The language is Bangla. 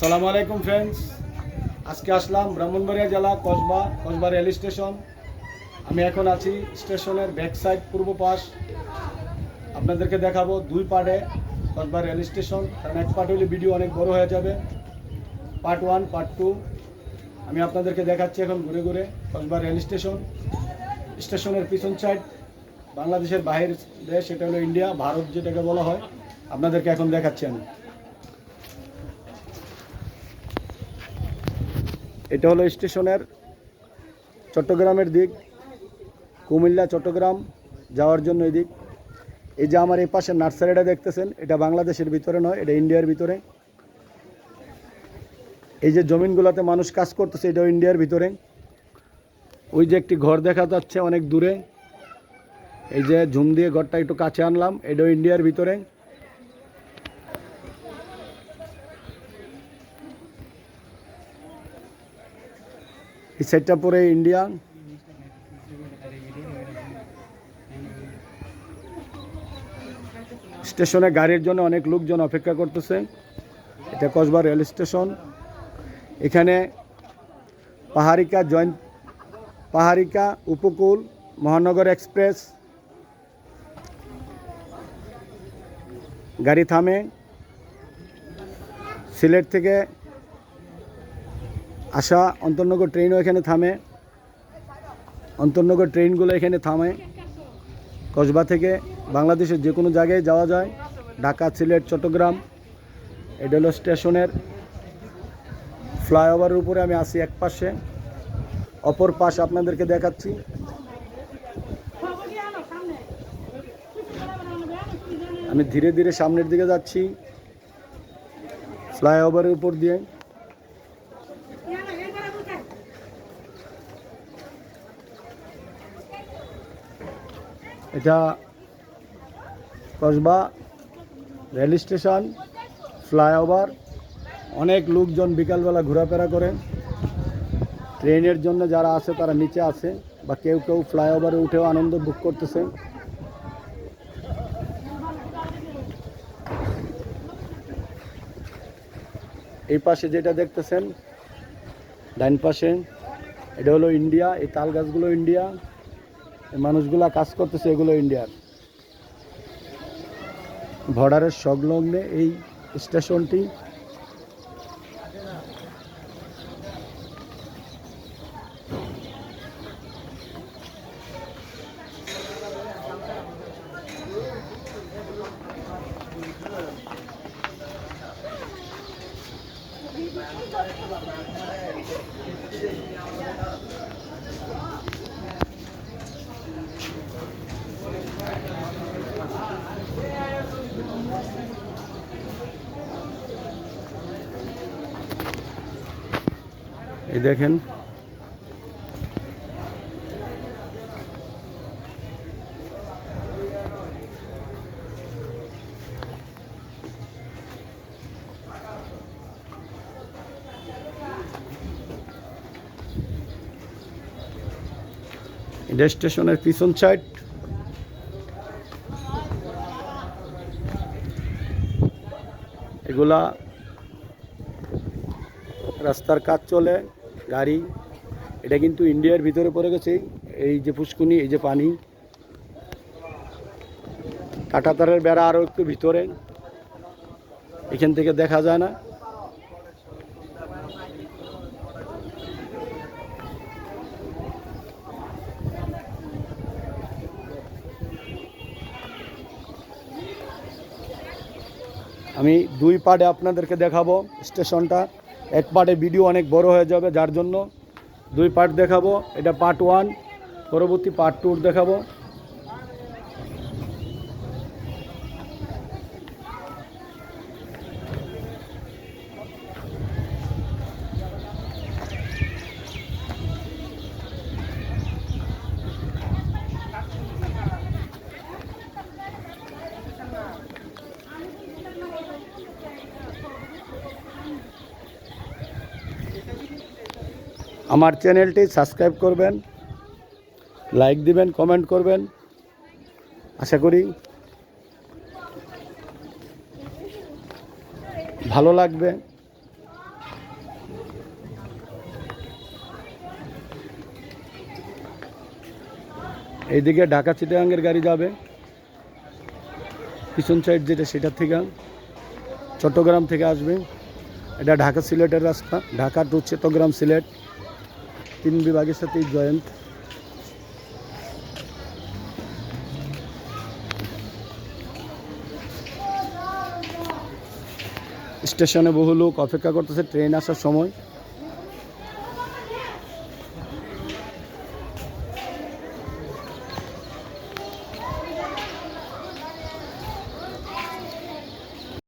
আসসালামু আলাইকুম ফ্রেন্ডস। আজকে আসলাম ব্রাহ্মণবাড়িয়া জেলা কসবা রেল স্টেশন। আমি এখন আছি স্টেশনের ব্যাক সাইড পূর্ব পাশ। আপনাদেরকে দেখাবো দুই পার্টে কসবা রেল স্টেশন, কারণ এক পার্ট হলে ভিডিও অনেক বড় হয়ে যাবে। পার্ট 1, পার্ট 2 আমি আপনাদেরকে দেখাচ্ছি এখন ঘুরে ঘুরে কসবা রেল স্টেশন। স্টেশনের পিছন সাইড বাংলাদেশের বাহির দেশ, এটা হলো ইন্ডিয়া, ভারত যেটাকে বলা হয়। আপনাদেরকে এখন দেখাচ্ছি আমি। এটা হলো স্টেশনের চট্টগ্রামের দিক, কুমিল্লা চট্টগ্রাম যাওয়ার জন্য এই দিক। এই যে আমার এই পাশে নার্সারিটা দেখতেছেন, এটা বাংলাদেশের ভিতরে নয়, এটা ইন্ডিয়ার ভিতরে। এই যে জমিনগুলোতে মানুষ কাজ করতেছে, এটাও ইন্ডিয়ার ভিতরে। ওই যে একটি ঘর দেখা যাচ্ছে অনেক দূরে, এই যে ঝুম দিয়ে ঘরটা একটু কাছে আনলাম, এটাও ইন্ডিয়ার ভিতরে। এই সাইডটা পরে ইন্ডিয়া। স্টেশনে গাড়ির জন্য অনেক লোকজন অপেক্ষা করতেছে। এটা কসবা রেল স্টেশন। এখানে পাহাড়িকা, উপকূল, মহানগর এক্সপ্রেস গাড়ি থামে। সিলেট থেকে আসা অন্তর্নগর ট্রেনও এখানে থামে। অন্তর্নগর ট্রেনগুলো এখানে থামে। কসবা থেকে বাংলাদেশের যে কোনো জায়গায় যাওয়া যায়, ঢাকা, সিলেট, চট্টগ্রাম। এটা হলো স্টেশনের ফ্লাইওভারের উপরে আমি আছি এক পাশে, অপর পাশ আপনাদেরকে দেখাচ্ছি। আমি ধীরে ধীরে সামনের দিকে যাচ্ছি ফ্লাইওভারের উপর দিয়ে। এটা কসবা রেল স্টেশন ফ্লাইওভার। অনেক লোকজন বিকালবেলা ঘোরাফেরা করেন। ট্রেনের জন্য যারা আছে তারা নিচে আছে, বা কেউ কেউ ফ্লাইওভারে উঠেও আনন্দ ভোগ করতেছে। এই পাশে যেটা দেখতেছেন ডাইন পাশে, এটা হলো ইন্ডিয়া। এই তাল গাছগুলো ইন্ডিয়া, এই মানুষগুলা কাজ করতেছে, এগুলো ইন্ডিয়ার। বর্ডারের সংলগ্নে এই স্টেশনটি। এই দেখেন, এটা স্টেশনের পিছন সাইড। এগুলা রাস্তার কাজ চলে, গাড়ি। এটা কিন্তু ইন্ডিয়ার ভিতরে পড়ে গেছে। এই যে পুষ্কুনি, এই যে পানি, কাঁটাতারের বেড়া আরও একটু ভিতরে, এখান থেকে দেখা যায় না। আমি দুই পার্টে আপনাদেরকে দেখাবো স্টেশনটা। এক পার্টে ভিডিও অনেক বড় হয়ে যাবে, যার জন্য দুই পার্ট দেখাবো। এটা পার্ট 1, পরবর্তী পার্ট 2 দেখাবো। আমার চ্যানেলটি সাবস্ক্রাইব করবেন, লাইক দিবেন, কমেন্ট করবেন। আশা করি ভালো লাগবে। এইদিকে ঢাকা চিটাগাংয়ের গাড়ি যাবে, পিছন সাইড যেটা সেটার থেকে চট্টগ্রাম থেকে আসবে। এটা ঢাকা সিলেটের রাস্তা, ঢাকা টু চট্টগ্রাম সিলেট 3 বিভাগের সাথেই জয়েন্ট। স্টেশনে বহু লোক অপেক্ষা করতেছে ট্রেন আসার সময়।